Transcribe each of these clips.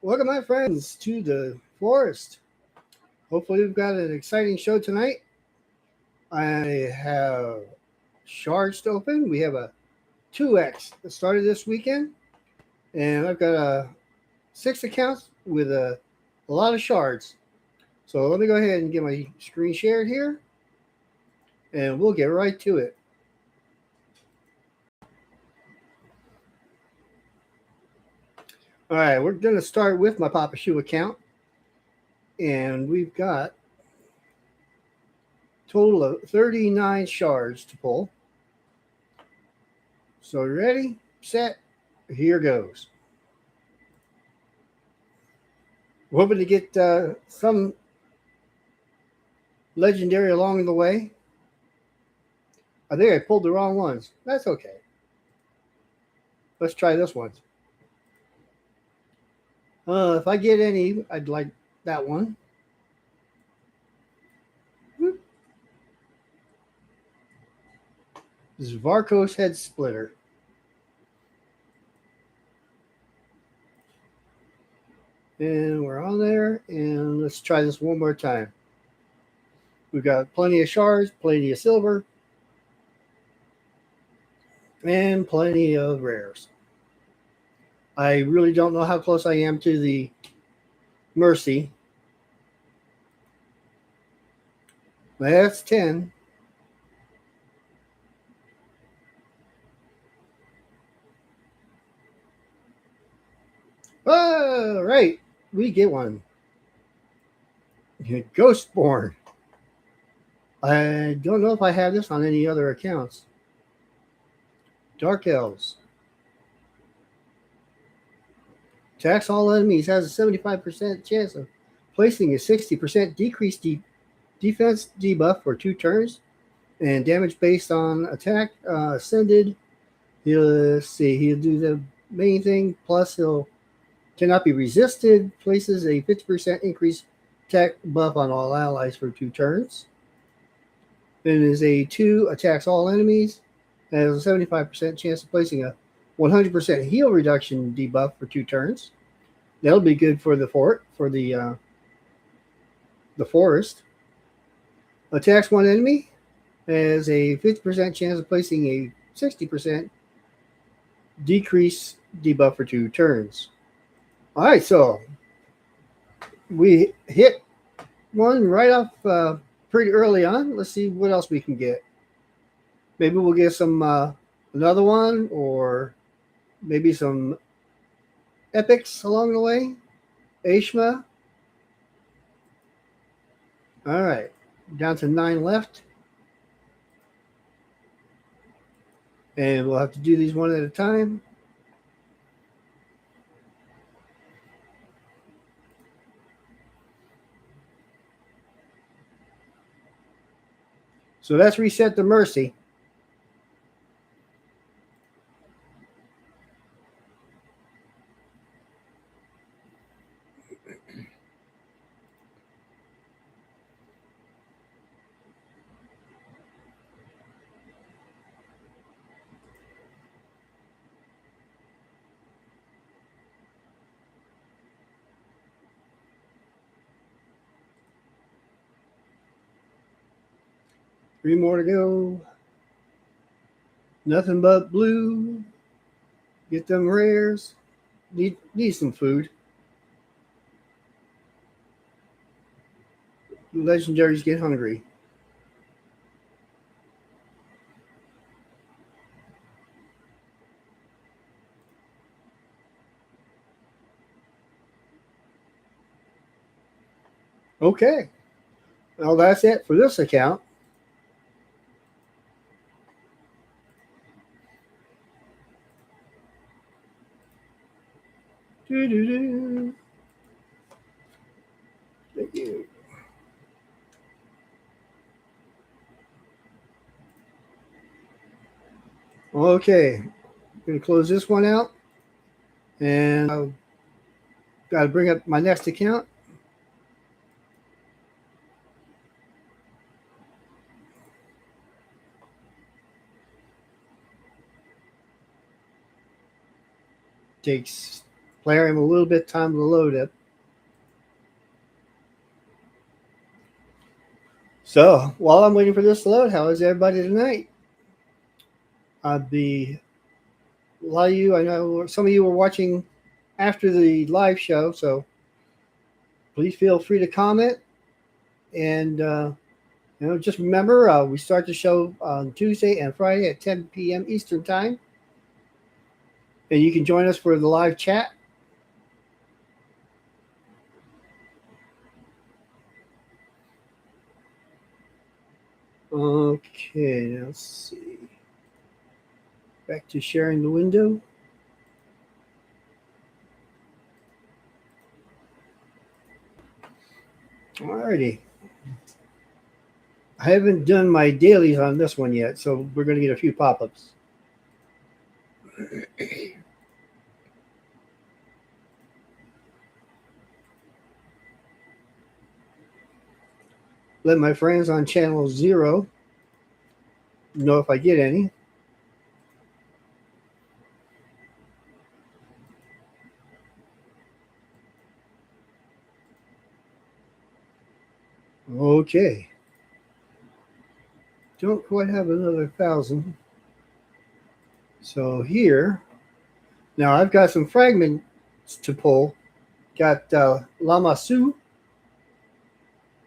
Welcome, my friends, to the forest. Hopefully, we've got an exciting show tonight. I have shards to open. We have a 2X that started this weekend, and I've got 6 accounts with a lot of shards. So let me go ahead and get my screen shared here, and we'll get right to it. All right, we're going to start with my Papaschu account, and we've got a total of 39 shards to pull. So, ready, set, here goes. We're hoping to get some legendary along the way. I think I pulled the wrong ones. That's okay. Let's try this one. If I get any, I'd like that one. This is Varco's Head Splitter. And we're on there, and let's try this one more time. We've got plenty of shards, plenty of silver, and plenty of rares. I really don't know how close I am to the Mercy. That's 10. All right, we get one. Ghostborn. I don't know if I have this on any other accounts. Dark Elves. Attacks all enemies has a 75% chance of placing a 60% decreased defense debuff for 2 turns, and damage based on attack ascended. He'll do the main thing. Plus, he'll cannot be resisted. Places a 50% increased attack buff on all allies for 2 turns. Then is a 2 attacks all enemies. Has a 75% chance of placing a 100% heal reduction debuff for 2 turns. That'll be good for the forest. Attacks one enemy, has a 50% chance of placing a 60% decrease debuff for 2 turns. All right, so we hit one right off pretty early on. Let's see what else we can get. Maybe we'll get some another one, or maybe some epics along the way. Ashma. All right, down to 9 left. And we'll have to do these one at a time. So that's reset the Mercy. Three more to go. Nothing but blue. Get them rares. Need some food. Legendaries get hungry. Okay. Well, that's it for this account. Doo-doo-doo. Thank you. Okay. Gonna close this one out. And I've got to bring up my next account. Takes Playing a little bit time to load it. So while I'm waiting for this to load, how is everybody tonight? A lot of you, I know some of you were watching after the live show, so please feel free to comment. And just remember, we start the show on Tuesday and Friday at 10 p.m. Eastern Time, and you can join us for the live chat. Okay, let's see. Back to sharing the window. Alrighty. I haven't done my dailies on this one yet, so we're going to get a few pop-ups. Let my friends on channel 0 know if I get any. Okay. Don't quite have another 1,000. So here, now I've got some fragments to pull. Got Lama Su,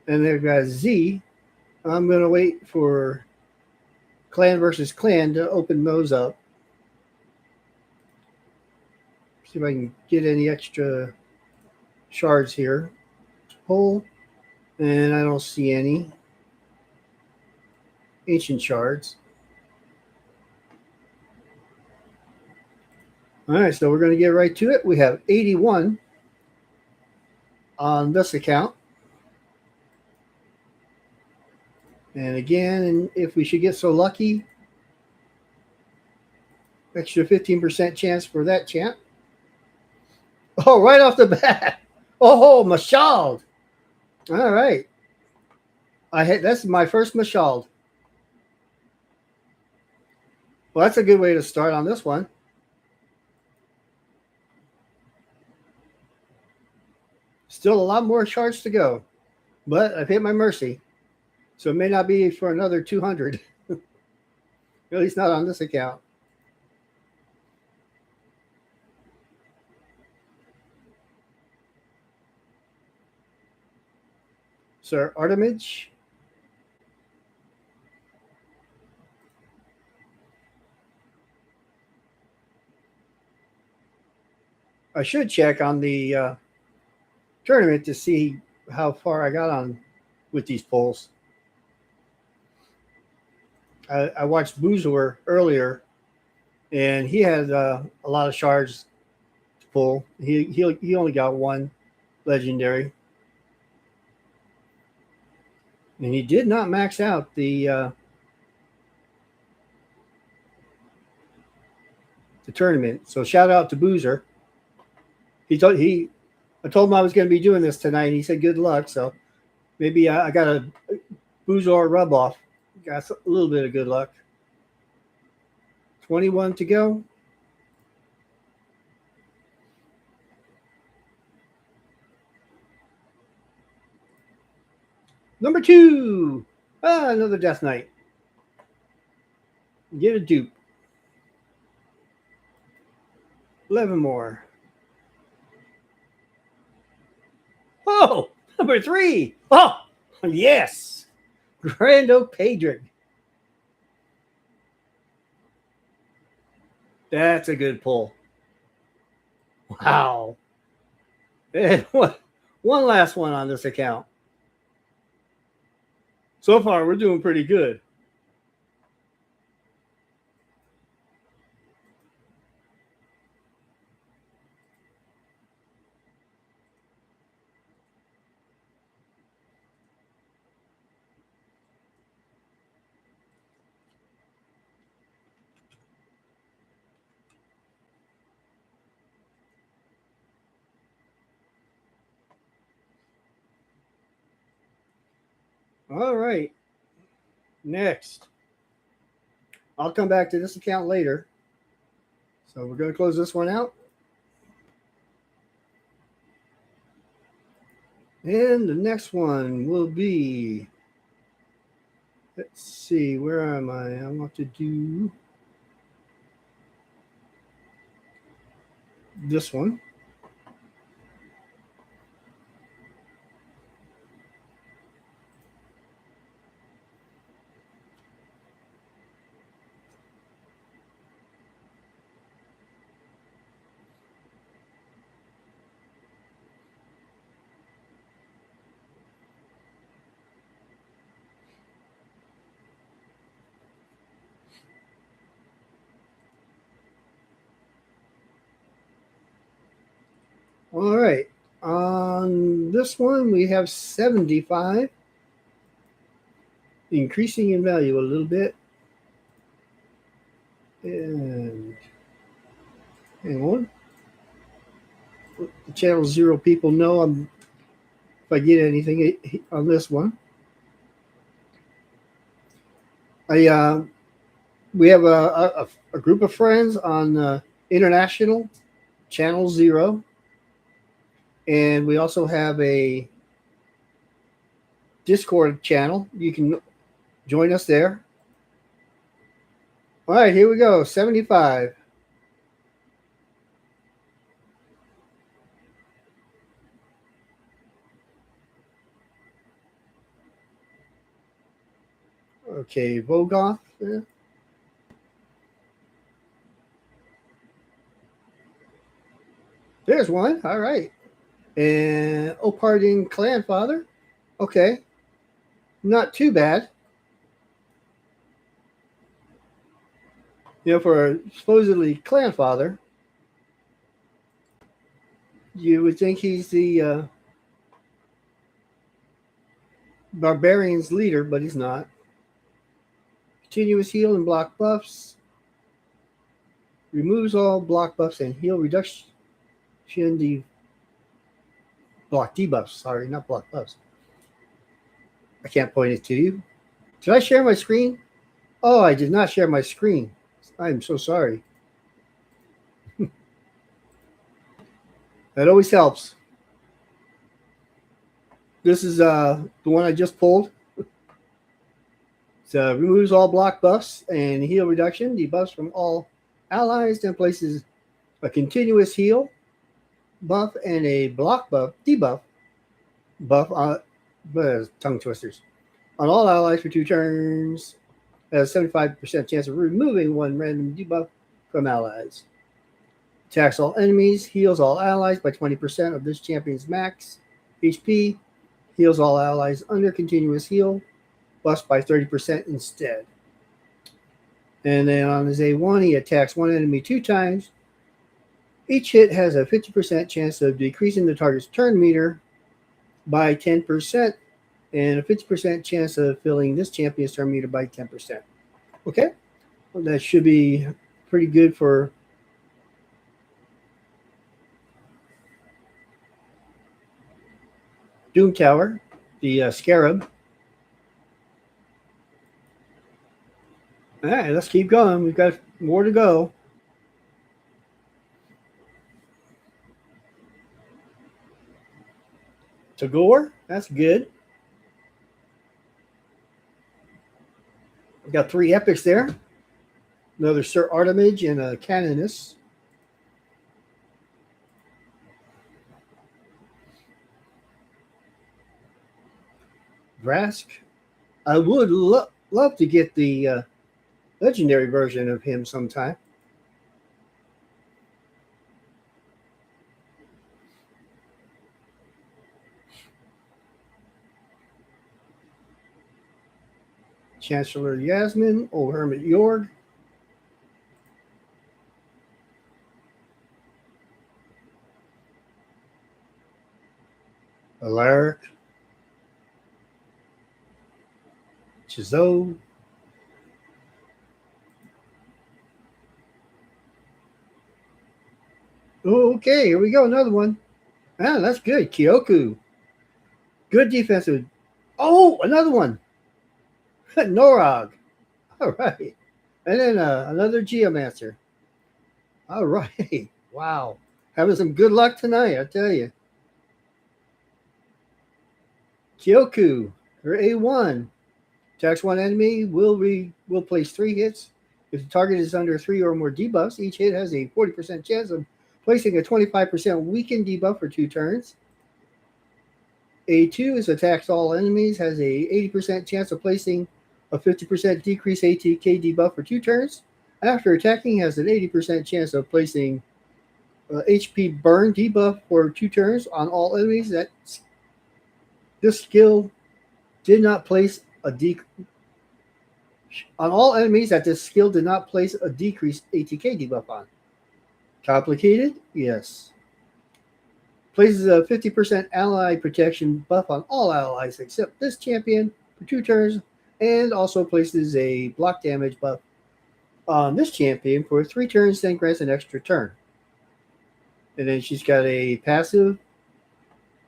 and they've got Z. I'm going to wait for clan versus clan to open those up. See if I can get any extra shards here. Pull, and I don't see any ancient shards. All right, so we're going to get right to it. We have 81 on this account. And again, if we should get so lucky, extra 15% chance for that chant. Oh, right off the bat. Oh, Mashald. All right. That's my first Mashald. Well, that's a good way to start on this one. Still a lot more shards to go, but I've hit my mercy. So it may not be for another 200. At least not on this account. Sir Artemage. I should check on the tournament to see how far I got on with these polls. I watched Boozer earlier, and he had a lot of shards to pull. He only got one legendary, and he did not max out the tournament. So shout out to Boozer. I told him I was going to be doing this tonight, and he said good luck. So maybe I got a Boozer rub off. Got a little bit of good luck. 21 to go. Number 2. Another Death Knight. Get a dupe. 11 more. Oh, number 3. Oh, yes. Grand Oak Padric. That's a good pull. Wow. And one last one on this account. So far, we're doing pretty good. All right. Next. I'll come back to this account later. So we're going to close this one out. And the next one will be, let's see, where am I? I want to do this one. All right. On this one, we have 75, increasing in value a little bit. And hang on. The channel 0 people know if I get anything on this one. We have a group of friends on international channel 0, and we also have a Discord channel. You can join us there. All right, here we go. 75. Okay, Vogoth. Yeah. There's one. All right. And Oparding Clan Father. Okay. Not too bad. For a supposedly Clan Father, you would think he's the barbarian's leader, but he's not. Continuous heal and block buffs. Removes all block buffs and heal reduction. Block debuffs. Sorry, not block buffs. I can't point it to you. Did I share my screen? Oh, I did not share my screen. I'm so sorry. That always helps. This is the one I just pulled. So removes all block buffs and heal reduction, debuffs from all allies, then places a continuous heal buff and a block debuff buff on tongue twisters on all allies for 2 turns. Has a 75% chance of removing 1 random debuff from allies. Attacks all enemies, heals all allies by 20% of this champion's max HP, heals all allies under continuous heal, buffs by 30% instead. And then on his A1, he attacks 1 enemy 2 times. Each hit has a 50% chance of decreasing the target's turn meter by 10% and a 50% chance of filling this champion's turn meter by 10%. Okay, well, that should be pretty good for Doom Tower, the Scarab. All right, let's keep going. We've got more to go. Tagore, that's good. We've got 3 epics there. Another Sir Artemage and a Canoness. Vrask. I would love to get the legendary version of him sometime. Chancellor Yasmin, Old Hermit Yorg. Alaric. Chizo. Okay, here we go. Another one. Ah, that's good. Kyoku. Good defensive. Oh, another one. Norog. All right. And then another Geomancer. All right. Wow. Having some good luck tonight, I tell you. Kyoku, her A1. Attacks one enemy, will place 3 hits. If the target is under 3 or more debuffs, each hit has a 40% chance of placing a 25% weakened debuff for 2 turns. A2 is attacks all enemies, has a 80% chance of placing a 50% decrease ATK debuff for 2 turns. After attacking, has an 80% chance of placing HP burn debuff for 2 turns on all enemies. This skill did not place a on all enemies that this skill did not place a decreased ATK debuff on. Complicated? Yes. Places a 50% ally protection buff on all allies except this champion for 2 turns, and also places a block damage buff on this champion for 3 turns, then grants an extra turn. And then she's got a passive.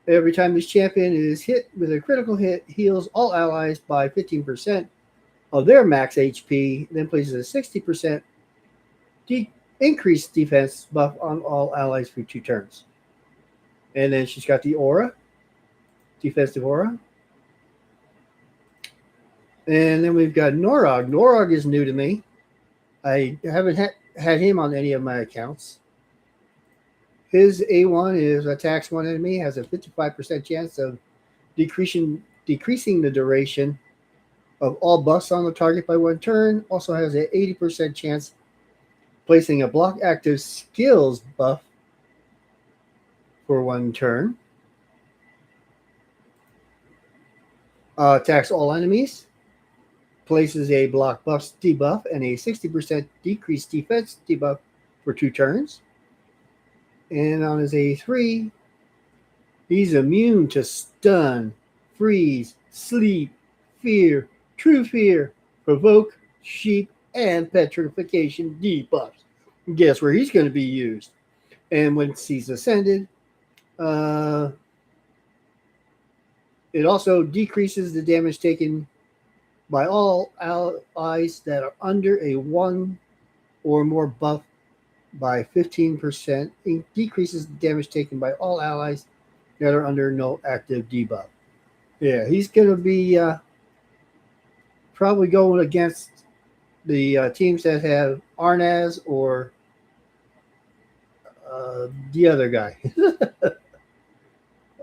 Every time this champion is hit with a critical hit, heals all allies by 15% of their max HP, then places a 60% increased defense buff on all allies for 2 turns. And then she's got the aura, defensive aura. And then we've got Norog. Norog is new to me. I haven't had him on any of my accounts. His A1 is attacks one enemy, has a 55% chance of decreasing the duration of all buffs on the target by 1 turn. Also has an 80% chance placing a block active skills buff for 1 turn. Attacks all enemies. Places a block buff debuff and a 60% decreased defense debuff for 2 turns. And on his A3, he's immune to stun, freeze, sleep, fear, true fear, provoke, sheep, and petrification debuffs. Guess where he's going to be used? And once he's ascended, it also decreases the damage taken by all allies that are under a 1 or more buff by 15%. It decreases the damage taken by all allies that are under no active debuff. Yeah, he's going to be probably going against the teams that have Arnaz or the other guy.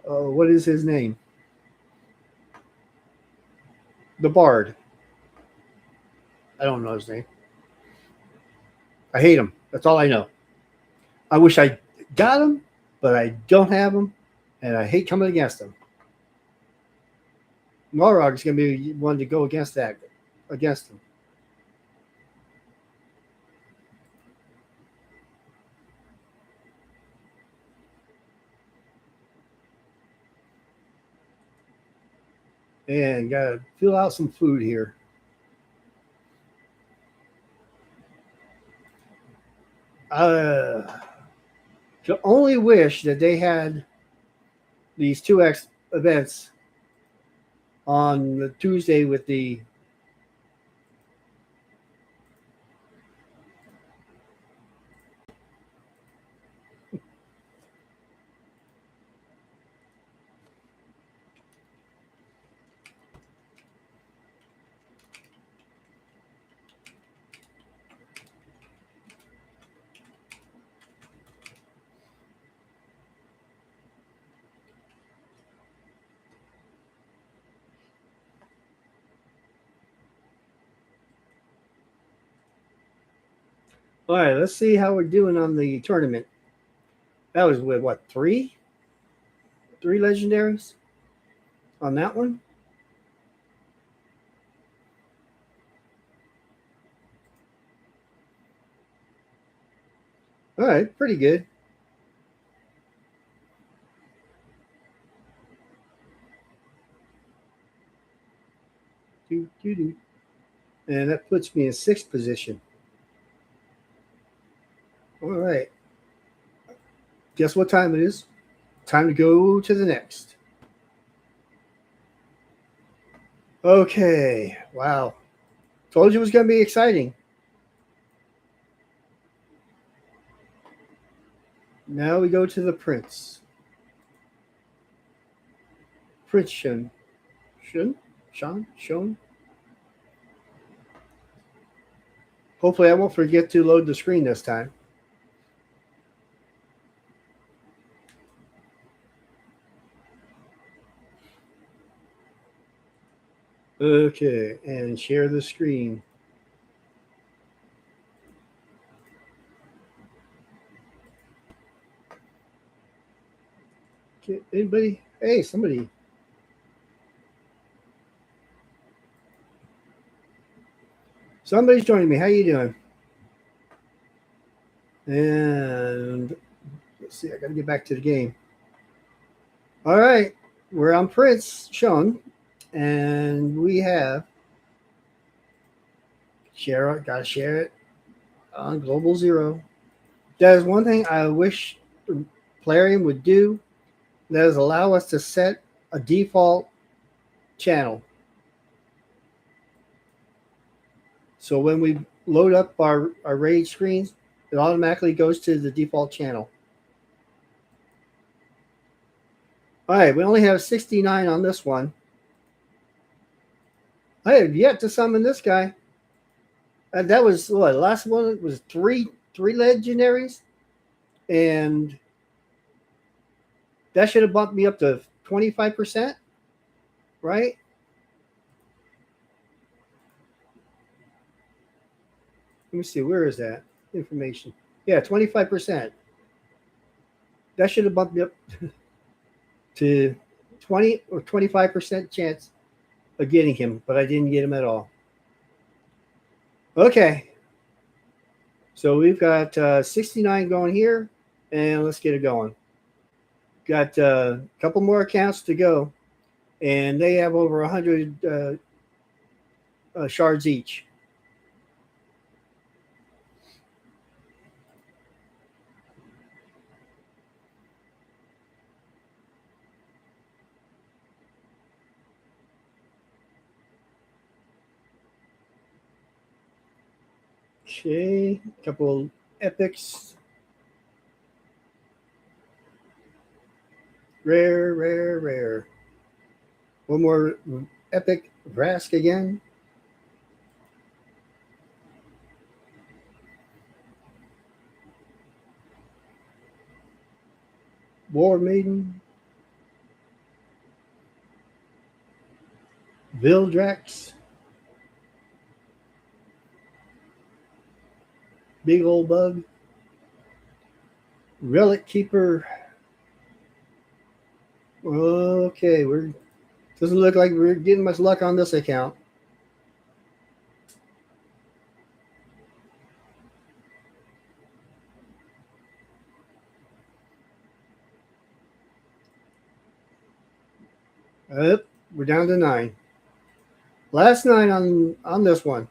What is his name? The Bard. I don't know his name. I hate him. That's all I know. I wish I got him, but I don't have him, and I hate coming against him. Morog is going to be one to go against him. And got to fill out some food here. Could only wish that they had these 2X events on the Tuesday with the All right, let's see how we're doing on the tournament. That was with what, 3? 3 legendaries on that one? All right, pretty good. And that puts me in 6th position. All right. Guess what time it is? Time to go to the next. Okay. Wow. Told you it was going to be exciting. Now we go to the Prince. Prince Shun. Shown. Hopefully, I won't forget to load the screen this time. Okay, and share the screen. Okay, anybody? Hey, somebody. Somebody's joining me. How you doing? And let's see. I got to get back to the game. All right, we're on Prince Sean, and we have share it. Got to share it on Global Zero. That is one thing I wish Plarium would do. That is allow us to set a default channel. So when we load up our raid screens, it automatically goes to the default channel. All right, we only have 69 on this one. I have yet to summon this guy. That was what, the last one was three legendaries, and that should have bumped me up to 25%, right? Let me see, where is that information? Yeah, 25%. That should have bumped me up to 20 or 25% chance of getting him, but I didn't get him at all. Okay. So we've got 69 going here, and let's get it going. Got a couple more accounts to go, and they have over 100 shards each. Okay, a couple epics. Rare. One more epic Vrask again. War Maiden. Vildrax. Big old bug. Relic Keeper. Okay, we're doesn't look like we're getting much luck on this account. We're down to 9. Last 9 on this one.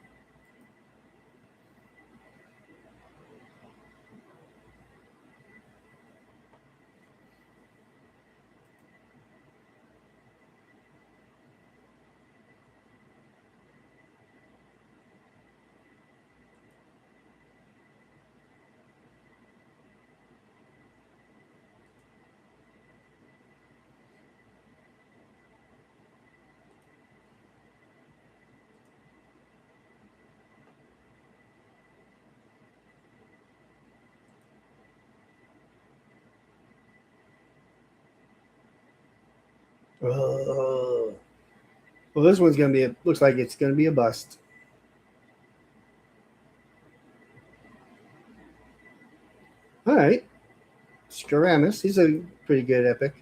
Well, this one's gonna be. Looks like it's gonna be a bust. All right, Scaramus. He's a pretty good epic.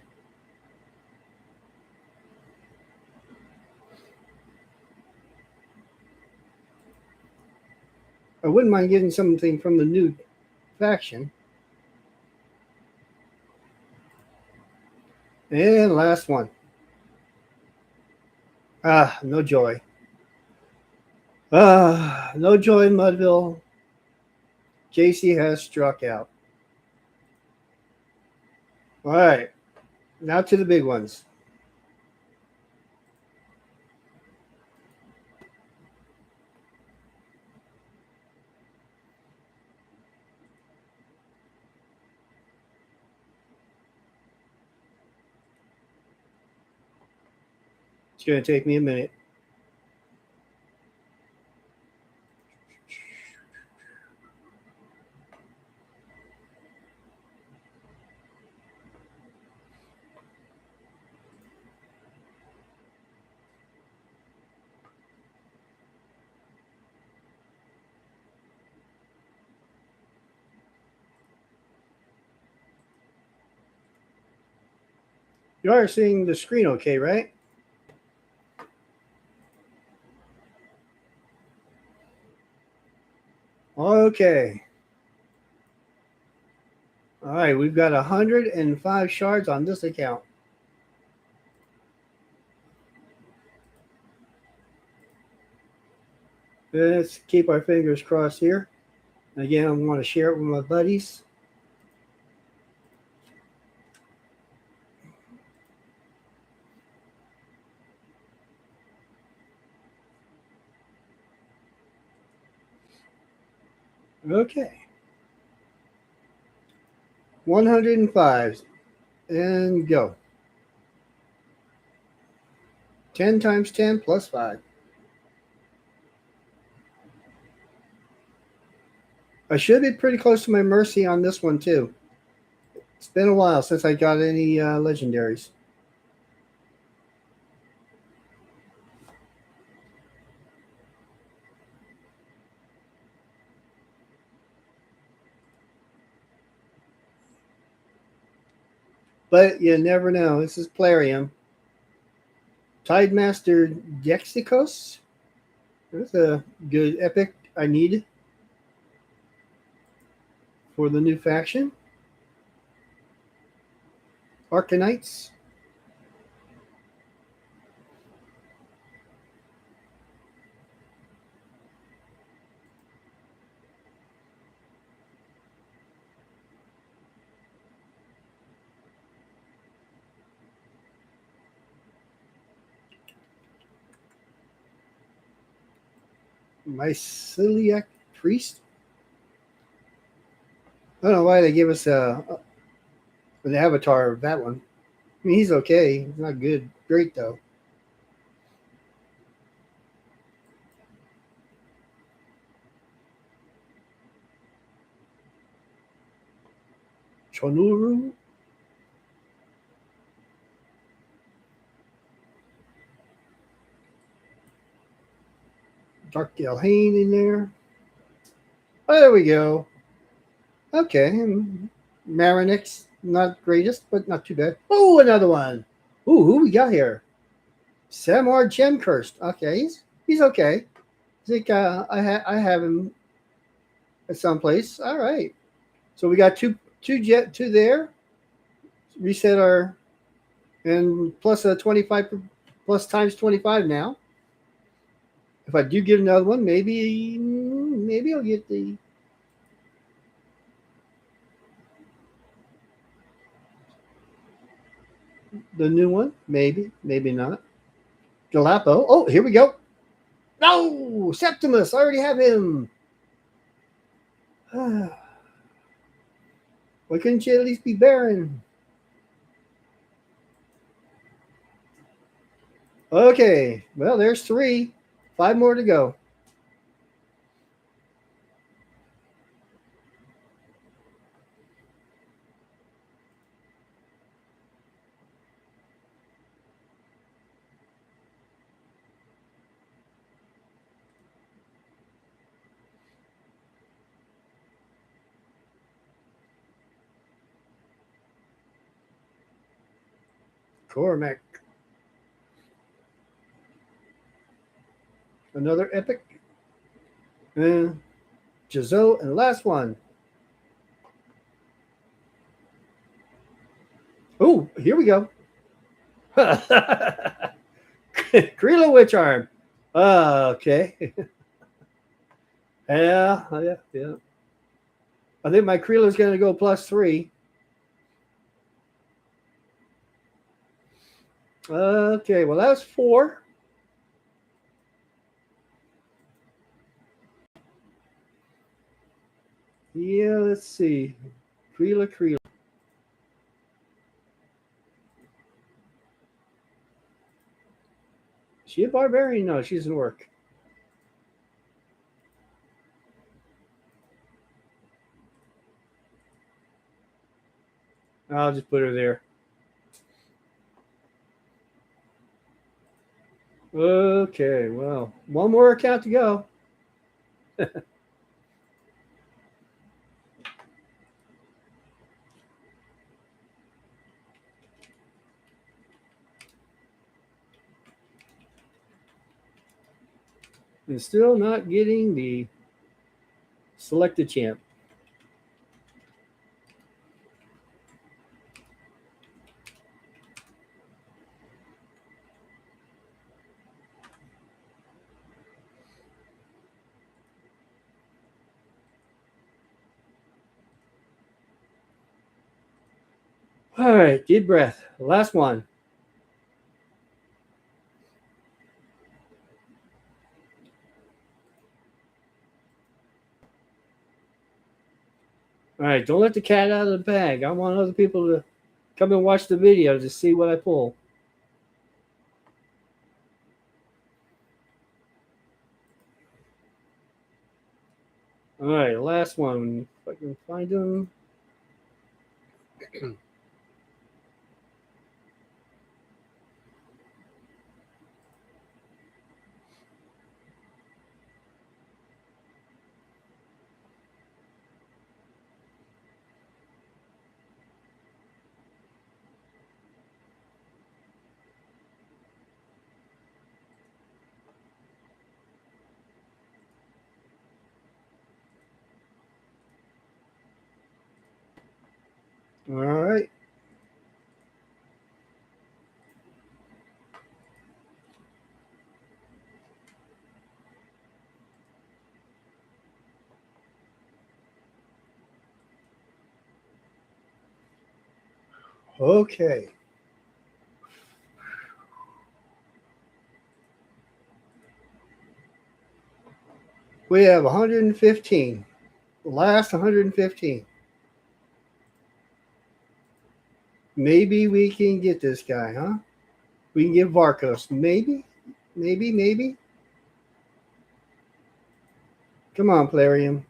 I wouldn't mind getting something from the new faction. And last one. No joy. No joy in Mudville. JC has struck out. All right, now to the big ones. It's going to take me a minute. You are seeing the screen okay, right? Okay. All right, we've got 105 shards on this account. Let's keep our fingers crossed here. Again, I want to share it with my buddies. Okay. 105 and go. 10 times 10 plus 5. I should be pretty close to my mercy on this one, too. It's been a while since I got any legendaries. But you never know. This is Plarium. Tidemaster Dexicos. That's a good epic I need for the new faction. Arcanites. Myceliac Priest. I don't know why they give us an avatar of that one. I mean, he's okay. He's not good. Great, though. Chonuru. Dark Delhane in there. Oh, there we go. Okay. Marinix, not greatest, but not too bad. Oh, another one. Ooh, who we got here? Samar Gem Cursed. Okay, he's okay. I think I have him at some place. All right. So we got two there. Reset our and plus a 25 plus times 25 now. If I do get another one, maybe I'll get the new one. Maybe not. Galapo. Oh, here we go. No, Septimus. I already have him. Why couldn't you at least be Baron? Okay, well, there's 3. 5 more to go. Cormac. Another epic. Giselle, and last one. Oh, here we go. Krila Witch Arm. Okay. yeah. I think my Krila's going to go +3. Okay, well, that's 4. Yeah, let's see. Krila. She a barbarian? No, she's an orc. I'll just put her there. Okay, well, one more account to go. And still not getting the selected champ. All right, deep breath. Last one. All right, don't let the cat out of the bag. I want other people to come and watch the video to see what I pull. All right, last one. If I can find them. All right. Okay. We have 115. The last 115. Maybe we can get this guy, huh? We can get Varkos. Maybe. Maybe. Come on, Plarium.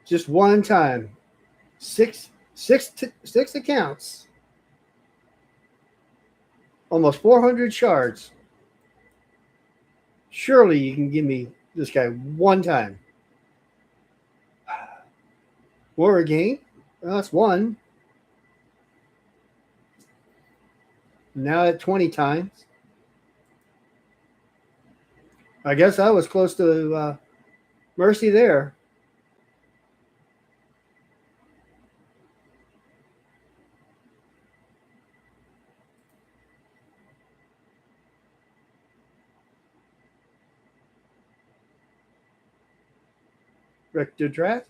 Just one time. Six accounts. Almost 400 shards. Surely you can give me this guy one time. More again? Well, that's one. Now at 20 times. I guess I was close to mercy there. Rector Draft.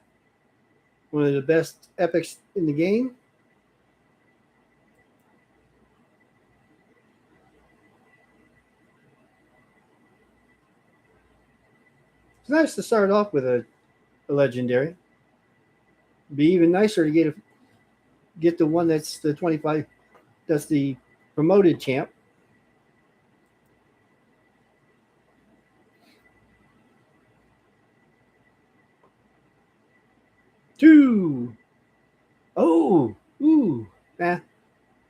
One of the best epics in the game. It's nice to start off with a legendary. Be even nicer to get the one that's the 25. That's the promoted champ. Two. Oh, ooh.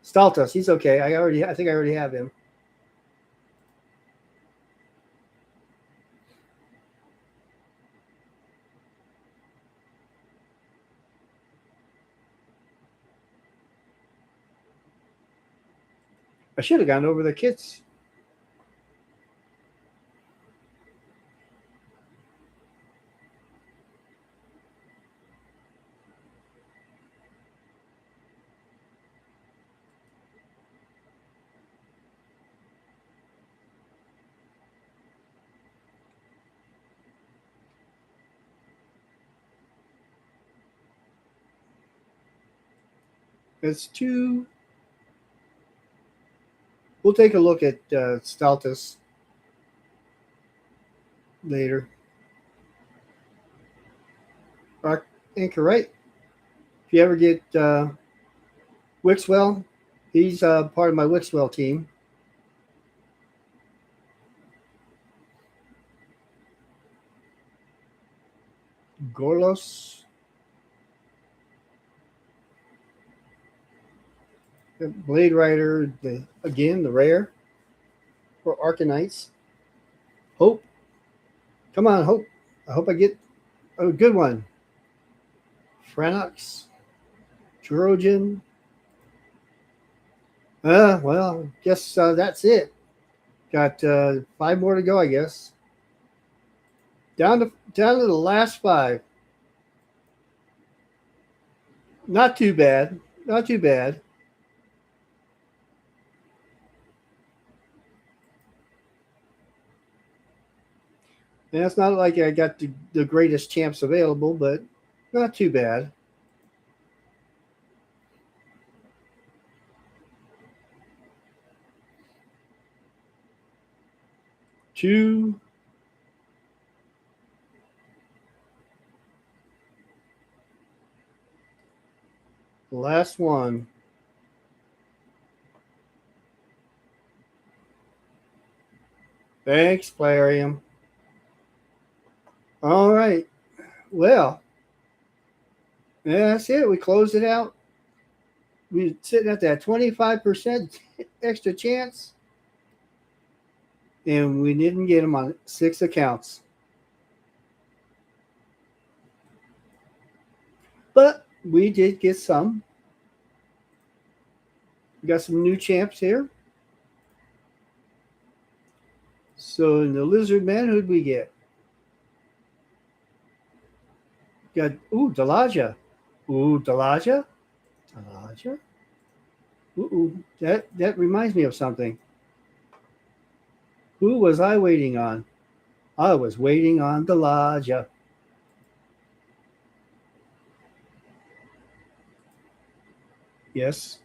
Staltos, he's okay. I think I already have him. I should have gone over the kits. It's two. We'll take a look at Staltos later. Anchor, right? If you ever get Wixwell, He's part of my Wixwell team. Gorlos. Blade Rider, the rare for Arcanites. Hope. Come on, Hope. I hope I get a good one. Franox. Trojan. Well, guess that's it. Got 5 more to go, I guess. Down to the last 5. Not too bad. Not too bad. And it's not like I got the greatest champs available, but not too bad. Two. Last one. Thanks, Plarium. All right. Well, yeah, that's it. We closed it out. We're sitting at that 25% extra chance. And we didn't get them on 6 accounts. But we did get some. We got some new champs here. So in the Lizard Man, who'd we get? Got Dalaja. Dalaja. That reminds me of something. Who was I waiting on? I was waiting on Dalaja. Yes.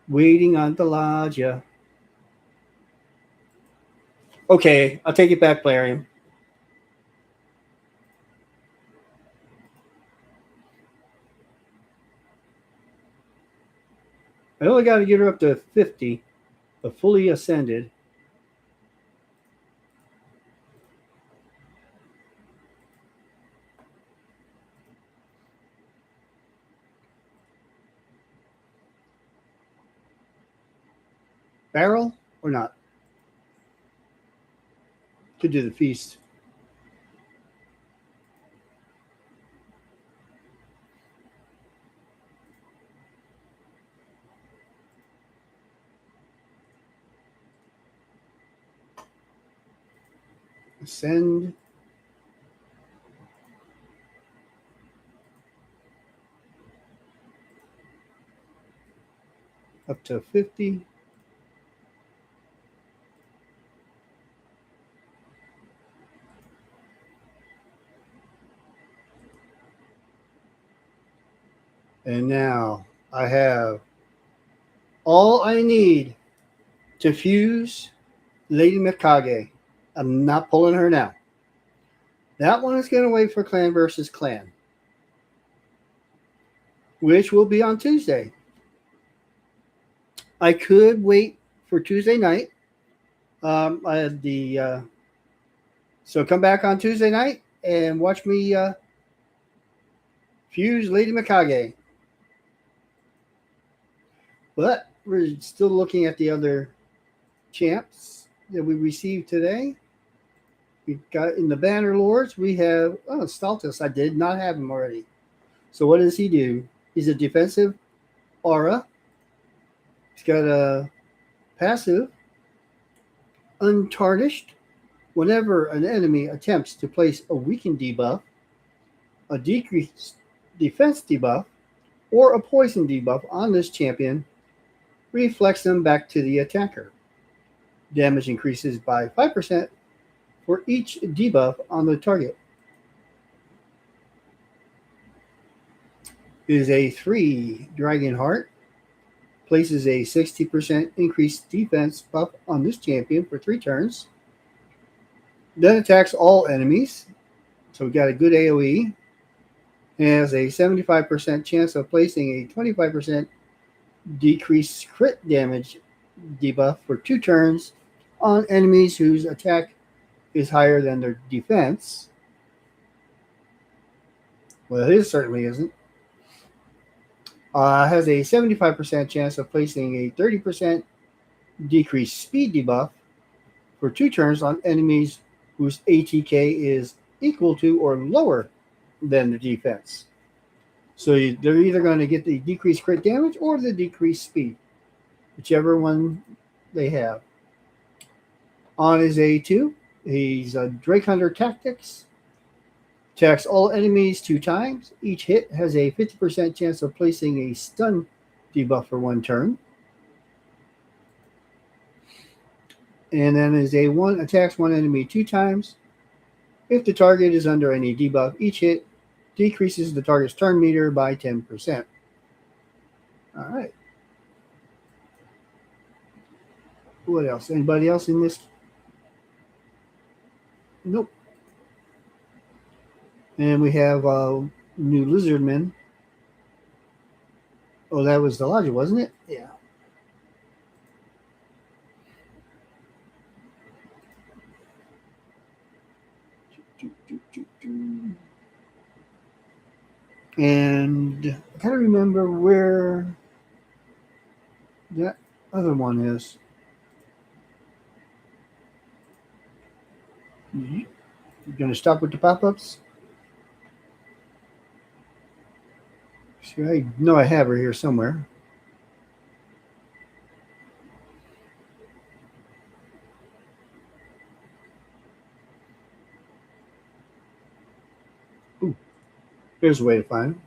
Waiting on Dalaja. Okay, I'll take it back, Plarium. I only got to get her up to 50, but fully ascended. Barrel or not? Could do the feast. Ascend. Up to 50. And now I have all I need to fuse Lady Mikage. I'm not pulling her now. That one is going to wait for clan versus clan, which will be on Tuesday. I could wait for Tuesday night. I had so come back on Tuesday night and watch me fuse Lady Mikage. But we're still looking at the other champs that we received today. We've got in the Banner Lords, we have Staltus. I did not have him already. So what does he do? He's a defensive aura. He's got a passive, untarnished. Whenever an enemy attempts to place a weakened debuff, a decreased defense debuff, or a poison debuff on this champion, reflects them back to the attacker. Damage increases by 5% for each debuff on the target. It is a 3 Dragon Heart. Places a 60% increased defense buff on this champion for 3 turns. Then attacks all enemies. So we got a good AoE. has a 75% chance of placing a 25% decreased crit damage debuff for 2 turns on enemies whose attack is higher than their defense. Well, his certainly isn't. Has a 75% chance of placing a 30% decreased speed debuff for 2 turns on enemies whose ATK is equal to or lower than the defense. So they're either going to get the decreased crit damage or the decreased speed, whichever one they have. On his A2, he's a Drake Hunter Tactics. Attacks all enemies 2 times. Each hit has a 50% chance of placing a stun debuff for 1 turn. And then his A1 attacks 1 enemy 2 times. If the target is under any debuff, each hit decreases the target's turn meter by 10%. All right. What else? Anybody else in this? Nope. And we have new Lizardmen. Oh, that was the logic, wasn't it? Yeah. And I kind of remember where that other one is. You're going to stop with the pop-ups? See, I know I have her here somewhere. Ooh, here's a way to find it.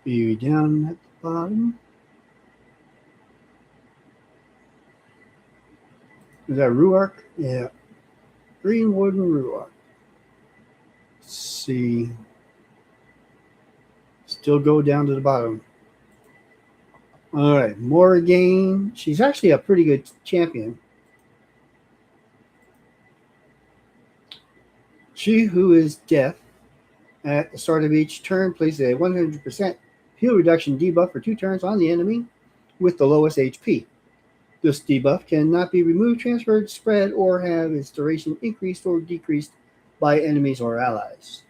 Be down at the bottom. Is that Ruark? Yeah. Green Wooden Ruark. Let's see. Still go down to the bottom. All right. Morrigan. She's actually a pretty good champion. She who is deaf at the start of each turn places a 100% heal reduction debuff for 2 turns on the enemy with the lowest HP. This debuff cannot be removed, transferred, spread, or have its duration increased or decreased by enemies or allies.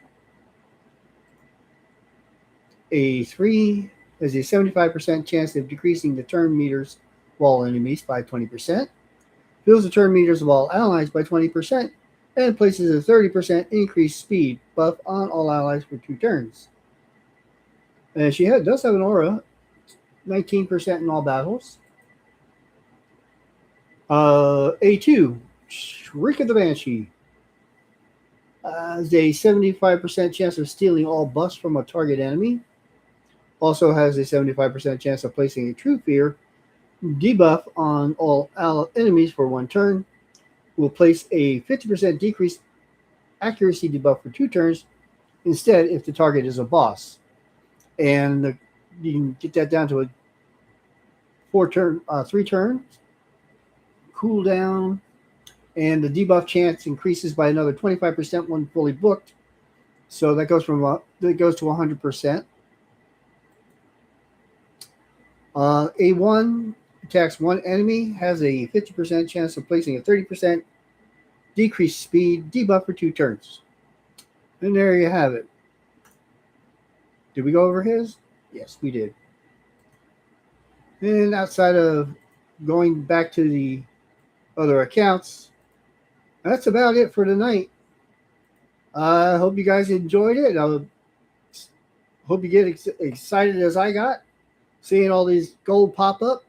A3 has a 75% chance of decreasing the turn meters of all enemies by 20%, fills the turn meters of all allies by 20%, and places a 30% increased speed buff on all allies for 2 turns. And she does have an aura, 19% in all battles. A2, Shriek of the Banshee. Has a 75% chance of stealing all buffs from a target enemy. Also has a 75% chance of placing a True Fear debuff on all enemies for 1 turn. Will place a 50% decreased accuracy debuff for 2 turns instead if the target is a boss. And you can get that down to a 3 turns cooldown, and the debuff chance increases by another 25% when fully booked. So that goes to 100%. A1 attacks 1 enemy, has a 50% chance of placing a 30% decreased speed debuff for 2 turns. And there you have it. Did we go over his? Yes, we did. And outside of going back to the other accounts, that's about it for tonight. I hope you guys enjoyed it. I hope you get excited as I got seeing all these gold pop up.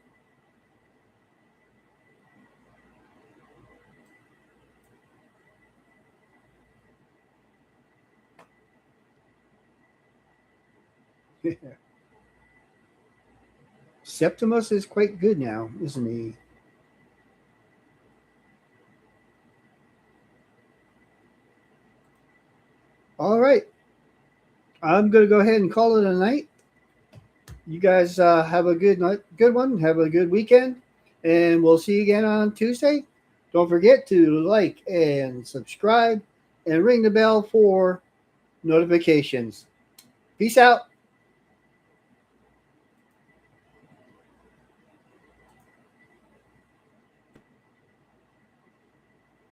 Septimus is quite good now, isn't he? All right. I'm going to go ahead and call it a night. You guys have a good night, good one. Have a good weekend. And we'll see you again on Tuesday. Don't forget to like and subscribe and ring the bell for notifications. Peace out.